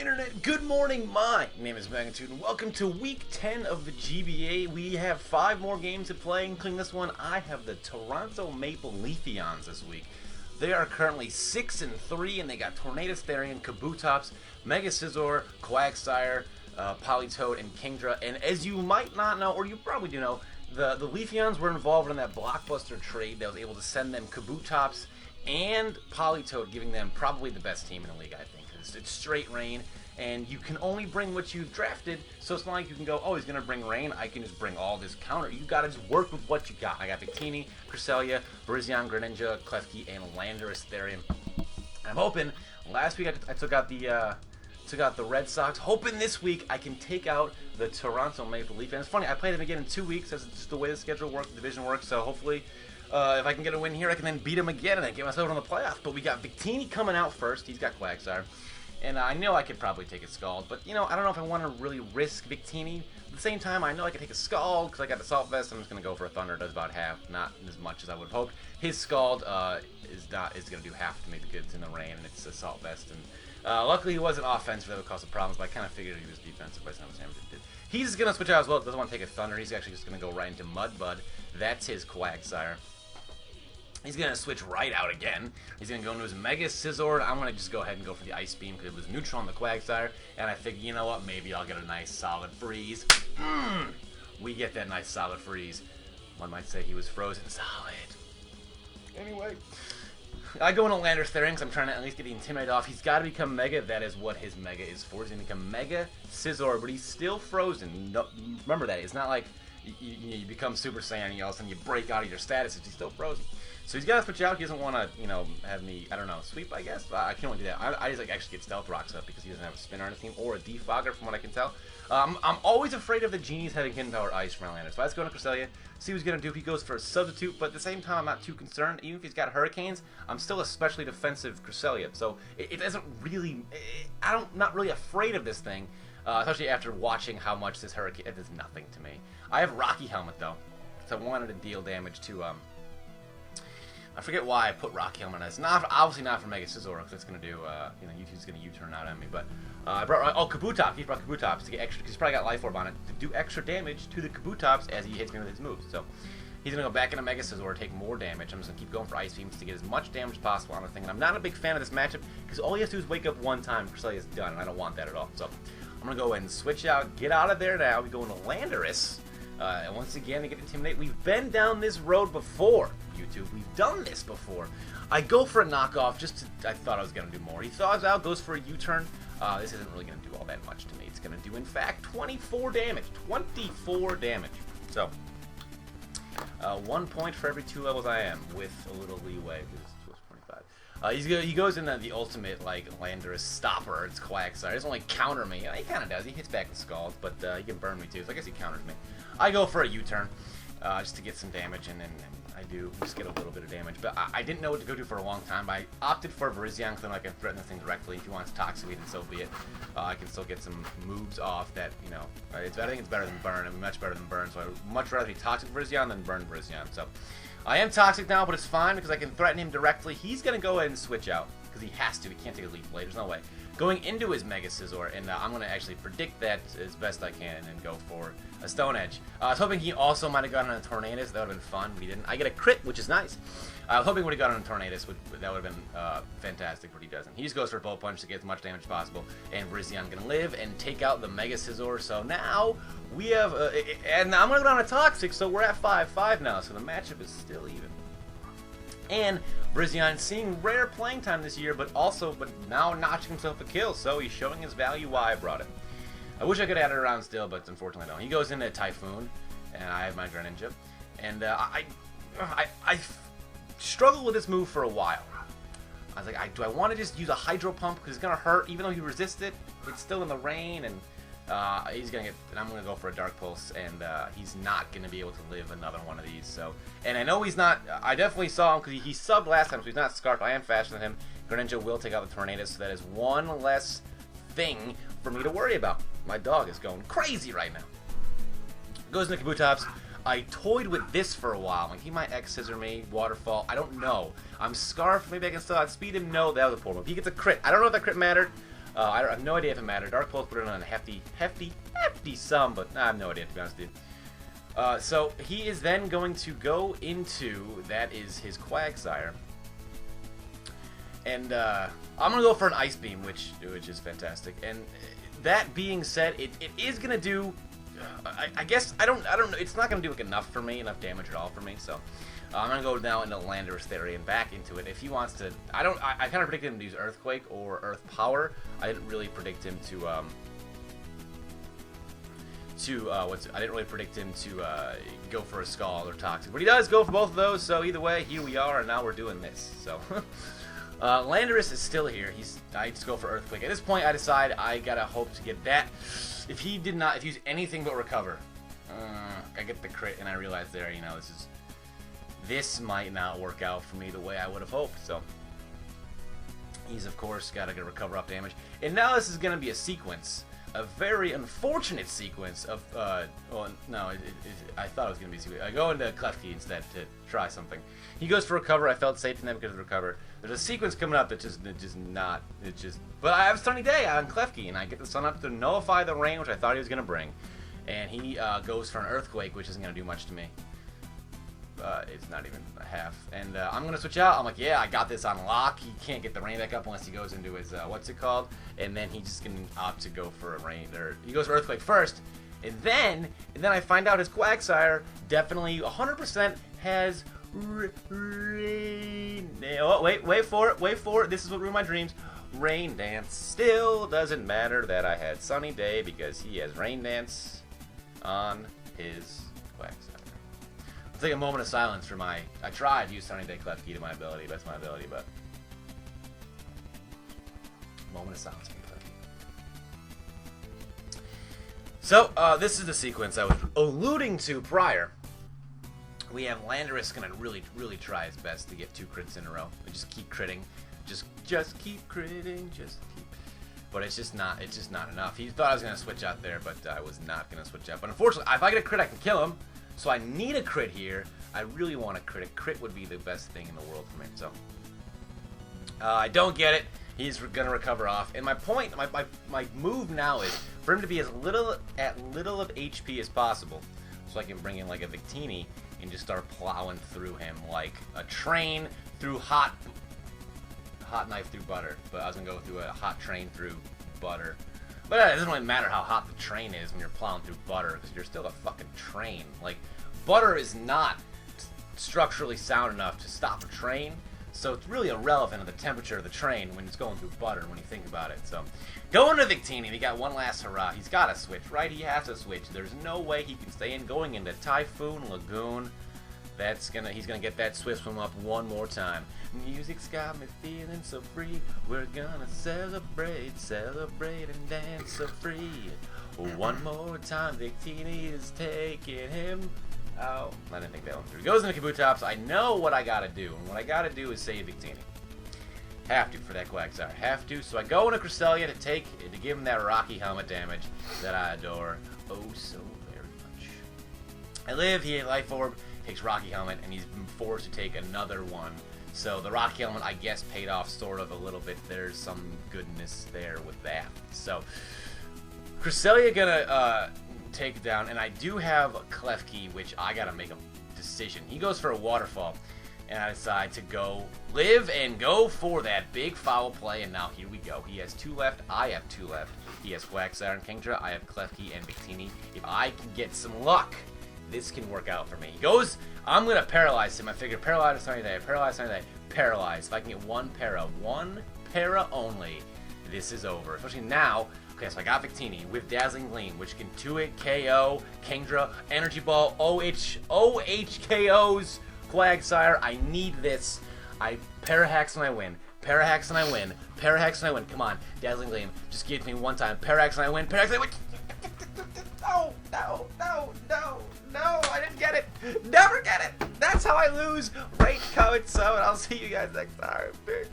Internet, good morning. My name is Magnitude, and welcome to week 10 of the GBA. We have 5 more games to play, including this one. I have the Toronto Maple Leafeons this week. They are currently 6-3, and they got Tornadus, Therian, Kabutops, Mega Scizor, Quagsire, Politoed, and Kingdra. And as you might not know, or you probably do know, the Leafeons were involved in that blockbuster trade that was able to send them Kabutops and Politoed, giving them probably the best team in the league, I think. It's straight rain, and you can only bring what you've drafted, so it's not like you can go, oh, he's going to bring rain, I can just bring all this counter. You got to just work with what you got. I got Victini, Cresselia, Virizion, Greninja, Klefki, and Landorus-T. I'm hoping, last week I took out the Red Sox, hoping this week I can take out the Toronto Maple Leafs. And it's funny, I played them again in 2 weeks. That's just the way the schedule works, the division works, so hopefully if I can get a win here, I can then beat him again and then get myself in the playoffs. But we got Victini coming out first. He's got Quagsire. And I know I could probably take a Scald, but, you know, I don't know if I want to really risk Victini. At the same time, I know I could take a Scald because I got the Salt Vest. I'm just going to go for a Thunder. It does about half, not as much as I would have hoped. His Scald is going to do half to make the goods in the rain, and it's a Salt Vest. And luckily, he wasn't offensive. That would cause some problems, but I kind of figured he was defensive by some damage it did. He's going to switch out as well. Doesn't want to take a Thunder. He's actually just going to go right into Mudbud. That's his Quagsire. He's going to switch right out again. He's going to go into his Mega Scizor. I'm going to just go ahead and go for the Ice Beam because it was neutral on the Quagsire. And I think, you know what, maybe I'll get a nice solid freeze. We get that nice solid freeze. One might say he was frozen solid. Anyway, I go into Landorus-T because I'm trying to at least get the Intimidate off. He's got to become Mega. That is what his Mega is for. He's going to become Mega Scizor, but he's still frozen. No, remember that. It's not like you become Super Saiyan and all of a sudden you break out of your status. He's still frozen. So he's got to switch out. He doesn't want to, you know, have me, I don't know, sweep, I guess. I can't do that. I just like actually get Stealth Rocks up because he doesn't have a Spinner on his team or a Defogger from what I can tell. I'm always afraid of the Genies having Hidden Power Ice from Landorus. So let's go to Cresselia, see what he's going to do if he goes for a Substitute. But at the same time, I'm not too concerned. Even if he's got Hurricanes, I'm still especially defensive Cresselia. So it doesn't really, I'm not really afraid of this thing. Especially after watching how much this Hurricane, it does nothing to me. I have Rocky Helmet though, so I wanted to deal damage to, I forget why I put Rocky Helmet on this. Obviously not for Mega Scizor, because it's going to do, you know, YouTube's going to U-turn out on me. But I brought, Kabutops. He brought Kabutops to get extra, because he's probably got Life Orb on it, to do extra damage to the Kabutops as he hits me with his moves. So he's going to go back into Mega Scizor, take more damage. I'm just going to keep going for Ice Beams to get as much damage as possible on the thing. And I'm not a big fan of this matchup, because all he has to do is wake up one time, Cresselia is done, and I don't want that at all. So I'm going to go ahead and switch out, get out of there now. We go into Landorus. And once again, they get Intimidate. We've been down this road before, YouTube. We've done this before. I go for a knockoff just to, I thought I was going to do more. He thaws out, goes for a U-turn. This isn't really going to do all that much to me. It's going to do, in fact, 24 damage. 24 damage. So, 1 point for every 2 levels I am, with a little leeway. He goes into the ultimate, like, Landorus stopper. It's Quagsire. He doesn't, like, counter me. He kind of does. He hits back and Scald, but he can burn me, too. So I guess he counters me. I go for a U-turn just to get some damage, and then I do just get a little bit of damage. But I didn't know what to go to for a long time. I opted for Virizion because then I can threaten the thing directly. If he wants Toxic Weed, then so be it. I can still get some moves off that, you know, I think it's better than Burn. I mean, much better than Burn, so I'd much rather be Toxic Virizion than Burn Virizion. So I am Toxic now, but it's fine because I can threaten him directly. He's going to go ahead and switch out because he has to. He can't take a Leaf Blade. There's no way. Going into his Mega Scizor, and I'm going to actually predict that as best I can and go for a Stone Edge. I was hoping he also might have gotten a Tornadus. That would have been fun, but he didn't. I get a crit, which is nice. I was hoping he would have gotten a Tornadus. That would have been fantastic, but he doesn't. He just goes for a Bullet Punch to get as much damage as possible, and Virizion going to live and take out the Mega Scizor. So now we have, and I'm going to go down to Toxic, so we're at 5-5 now, so the matchup is still even. And Virizion seeing rare playing time this year, but now notching himself a kill, so he's showing his value why I brought him. I wish I could add it around still, but unfortunately I don't. He goes into Typhoon, and I have my Greninja, and I struggled with this move for a while. I was like, do I want to just use a Hydro Pump because it's gonna hurt, even though he resists it? It's still in the rain, and he's gonna get, and I'm gonna go for a Dark Pulse, and he's not gonna be able to live another one of these. So, and I know he's not. I definitely saw him because he subbed last time, so he's not Scarfed. I am faster than him. Greninja will take out the Tornadus, so that is one less thing for me to worry about. My dog is going crazy right now. Goes into Kabutops. I toyed with this for a while. Like, he might X-Scissor me, Waterfall. I don't know. I'm Scarfed. Maybe I can still outspeed him. No, that was a poor move. He gets a crit. I don't know if that crit mattered. I have no idea if it mattered. Dark Pulse put it on a hefty sum, but I have no idea, to be honest with you. So he is then going to go into, that is his Quagsire. And I'm going to go for an Ice Beam, which is fantastic. And that being said, it is going to do, I guess, I don't know, it's not going to do like enough for me, enough damage at all for me, so I'm going to go now into Landorus-T and back into it. If he wants to, I kind of predicted him to use Earthquake or Earth Power. I didn't really predict him to go for a Scald or Toxic, but he does go for both of those, so either way, here we are, and now we're doing this, so. Landorus is still here. I just go for Earthquake. At this point, I decide I gotta hope to get that. If he used anything but Recover, I get the crit, and I realize there, you know, this might not work out for me the way I would have hoped, so. He's, of course, gotta get Recover up damage. And now this is gonna be a sequence. A very unfortunate sequence of, well, no, I thought it was going to be a sequence. I go into Klefki instead to try something. He goes for Recover. I felt safe in that because of Recover. There's a sequence coming up that but I have Sunny Day on Klefki, and I get the Sun up to nullify the rain, which I thought he was going to bring. And he goes for an Earthquake, which isn't going to do much to me. It's not even a half. And I'm going to switch out. I'm like, yeah, I got this on lock. He can't get the rain back up unless he goes into his, what's it called? And then he's just going to opt to go for a rain, or he goes for Earthquake first. And then I find out his Quagsire definitely 100% has rain. Oh, wait for it. This is what ruined my dreams. Rain Dance. Still doesn't matter that I had Sunny Day because he has Rain Dance on his Quagsire. Take a moment of silence for I tried to use Sunny Day Klefki to my ability, that's my ability, but moment of silence for Klefki. So, this is the sequence I was alluding to prior. We have Landorus gonna really try his best to get 2 crits in a row. Just keep critting. Just keep critting, but it's just not enough. He thought I was gonna switch out there, but I was not gonna switch out. But unfortunately, if I get a crit, I can kill him. So I need a crit here. I really want a crit. A crit would be the best thing in the world for me. So I don't get it. He's gonna recover off. And my point, my move now is for him to be as little of HP as possible, so I can bring in like a Victini and just start plowing through him like a train through hot knife through butter. But I was gonna go through a hot train through butter. But it doesn't really matter how hot the train is when you're plowing through butter, because you're still a fucking train. Like, butter is not structurally sound enough to stop a train, so it's really irrelevant of the temperature of the train when it's going through butter when you think about it. So, going to Victini, we got one last hurrah. He's got to switch, right? He has to switch. There's no way he can stay in. Going into Typhoon Lagoon, he's gonna get that Swift Swim up one more time. Music's got me feeling so free. We're gonna celebrate and dance so free. One more time, Victini is taking him out. I didn't think that one through. Goes into Kabutops. I know what I gotta do, and what I gotta do is save Victini. Have to for that Quagsire. Have to. So I go into Cresselia to give him that Rocky Helmet damage that I adore oh so very much. I live. He Life Orb. Takes Rocky Helmet, and he's been forced to take another one. So the Rocky Helmet, I guess, paid off sort of a little bit. There's some goodness there with that. So Cresselia gonna take it down, and I do have Klefki, which I gotta make a decision. He goes for a Waterfall, and I decide to go live and go for that big foul play, and now here we go. He has 2 left, I have 2 left. He has Quagsire and Kingdra, I have Klefki and Victini. If I can get some luck, this can work out for me. He goes, I'm going to paralyze him. I figure paralyze Sunny Day, paralyze. If I can get one para only, this is over. Especially now, okay, so I got Victini with Dazzling Gleam, which can 2-hit KO, Kingdra, Energy Ball, OHKOs, Quagsire. I need this. I Parahax and I win. Parahax and I win. Parahax and I win. Come on, Dazzling Gleam. Just give me one time. Parahax and I win. Parahax and I win. No, I didn't get it. Never get it. That's how I lose. Rate, comment, sub, and I'll see you guys next time. Peace.